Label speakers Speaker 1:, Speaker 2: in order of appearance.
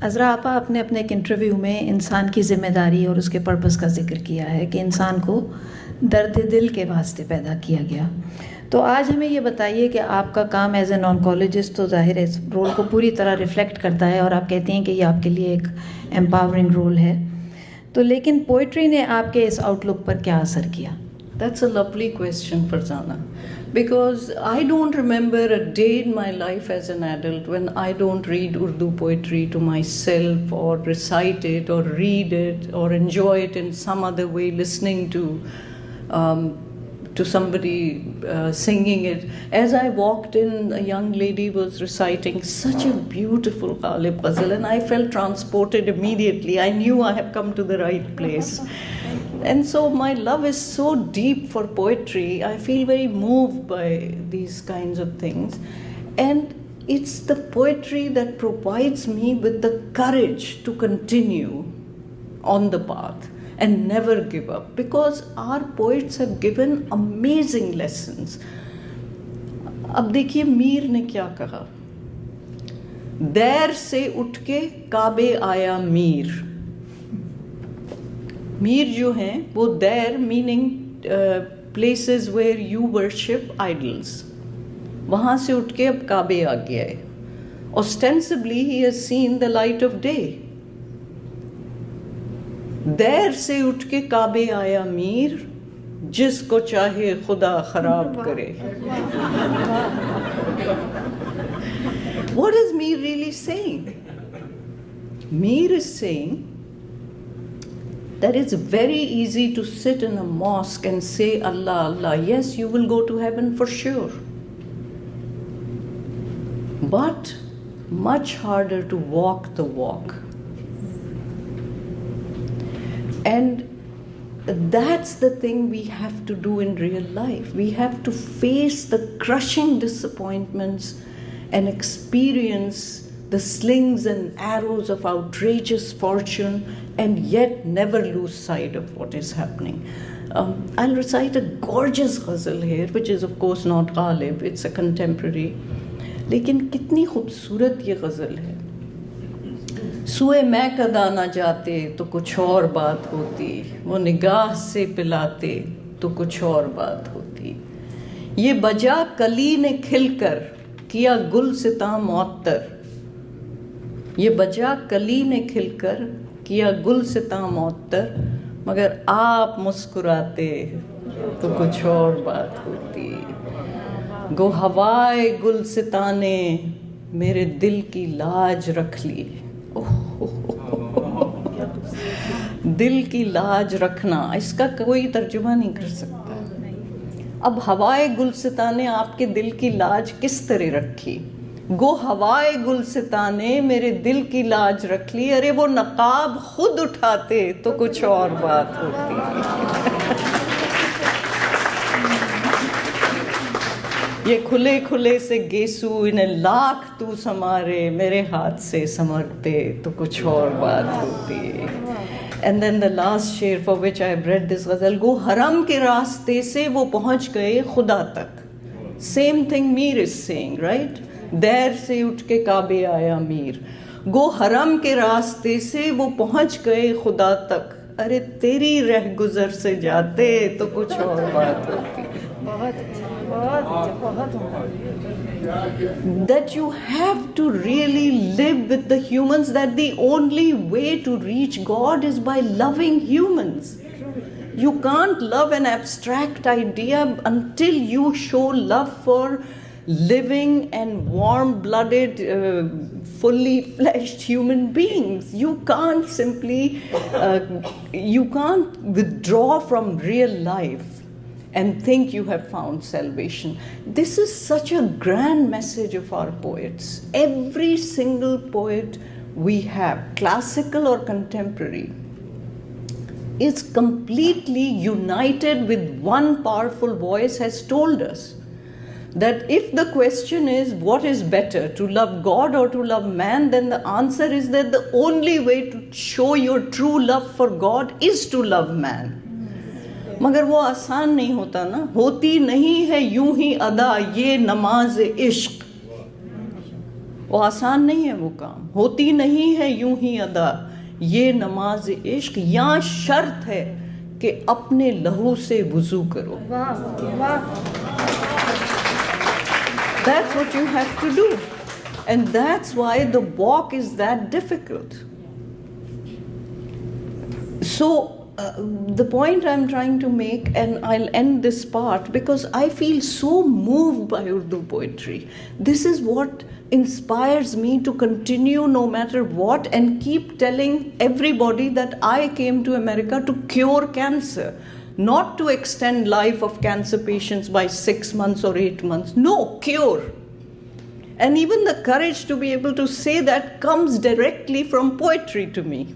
Speaker 1: अज़रा आपा, आपने अपने एक इंटरव्यू में इंसान की ज़िम्मेदारी और उसके पर्पस का जिक्र किया है कि इंसान को दर्द दिल के वास्ते पैदा किया गया। तो आज हमें ये बताइए कि आपका काम एज एन ऑन्कोलॉजिस्ट तो ज़ाहिर है इस रोल को पूरी तरह रिफ्लेक्ट करता है और आप कहती हैं कि ये आपके लिए एक एम्पावरिंग रोल है, तो लेकिन पोइट्री ने आपके इस आउटलुक पर क्या असर किया?
Speaker 2: That's a lovely question, Farzana, because I don't remember a day in my life as an adult when I don't read Urdu poetry to myself or recite it or read it or enjoy it in some other way, listening to somebody singing it. As I walked in, a young lady was reciting such a beautiful Ghalib ghazal and I felt transported immediately. I knew I have come to the right place. And so my love is so deep for poetry. I feel very moved by these kinds of things. And it's the poetry that provides me with the courage to continue on the path and never give up. Because our poets have given amazing lessons. अब देखिए मीर ने क्या कहा, there से उठ के काबे आया मीर। मीर जो हैं वो दैर meaning places where you worship idols, वहाँ से उठ के अब काबे आ गया है। Ostensibly he has seen the light of day. दैर से उठ के काबे आया मीर, जिसको चाहे खुदा खराब करे। What is Mir really saying? Mir is saying that it's very easy to sit in a mosque and say Allah, Allah. Yes, you will go to heaven for sure. But much harder to walk the walk. And that's the thing we have to do in real life. We have to face the crushing disappointments and experience the slings and arrows of outrageous fortune and yet never lose sight of what is happening. I'll recite a gorgeous ghazal here, which is of course not Ghalib, it's a contemporary. लेकिन कितनी खूबसूरत ये ग़ज़ल है। सुए मैं कदा ना जाते तो कुछ और बात होती, वो निगाह से पिलाते तो कुछ और बात होती। ये बजा कली ने खिलकर किया गुल सिता मुअत्तर, ये बजा कली ने खिलकर किया गुल सिता मुअत्तर, मगर आप मुस्कुराते तो कुछ और बात होती। गो हवाए गुल सिता ने मेरे दिल की लाज रख ली। दिल की लाज रखना, इसका कोई तर्जुमा नहीं कर सकता। अब हवाए गुलसिता ने आपके दिल की लाज किस तरह रखी? गो हवाए गुलसिता ने मेरे दिल की लाज रख ली, अरे वो नकाब खुद उठाते तो कुछ और बात होती। ये खुले खुले से गेसू इन्हें लाख तू समारे, मेरे हाथ से समरते तो कुछ और बात होती। And then the last शेर for which I have read this ghazal, गो हरम के रास्ते से वो पहुंच गए खुदा तक। Same thing Mir is saying, right? दैर से उठ के काबे आया मीर, गो हरम के रास्ते से वो पहुंच गए खुदा तक, अरे तेरी रह गुजर से जाते तो कुछ और बात होती। That you have to really live with the humans, that the only way to reach God is by loving humans. You can't love an abstract idea until you show love for living and warm-blooded, fully fleshed human beings. You can't simply, you can't withdraw from real life and think you have found salvation. This is such a grand message of our poets. Every single poet we have, classical or contemporary, is completely united with one powerful voice, has told us that if the question is what is better, to love God or to love man, then the answer is that the only way to show your true love for God is to love man. मगर वो आसान नहीं होता ना, होती नहीं है यूं ही अदा ये नमाज इश्क। वो आसान नहीं है वो काम, होती नहीं है यूं ही अदा ये नमाज इश्क, यहाँ शर्त है कि अपने लहू से वुजू करो। That's what you have to do, and that's why the walk is that difficult. So the point I'm trying to make, and I'll end this part because I feel so moved by Urdu poetry. This is what inspires me to continue no matter what and keep telling everybody that I came to America to cure cancer, not to extend life of cancer patients by 6 months or 8 months. No, cure. And even the courage to be able to say that comes directly from poetry to me.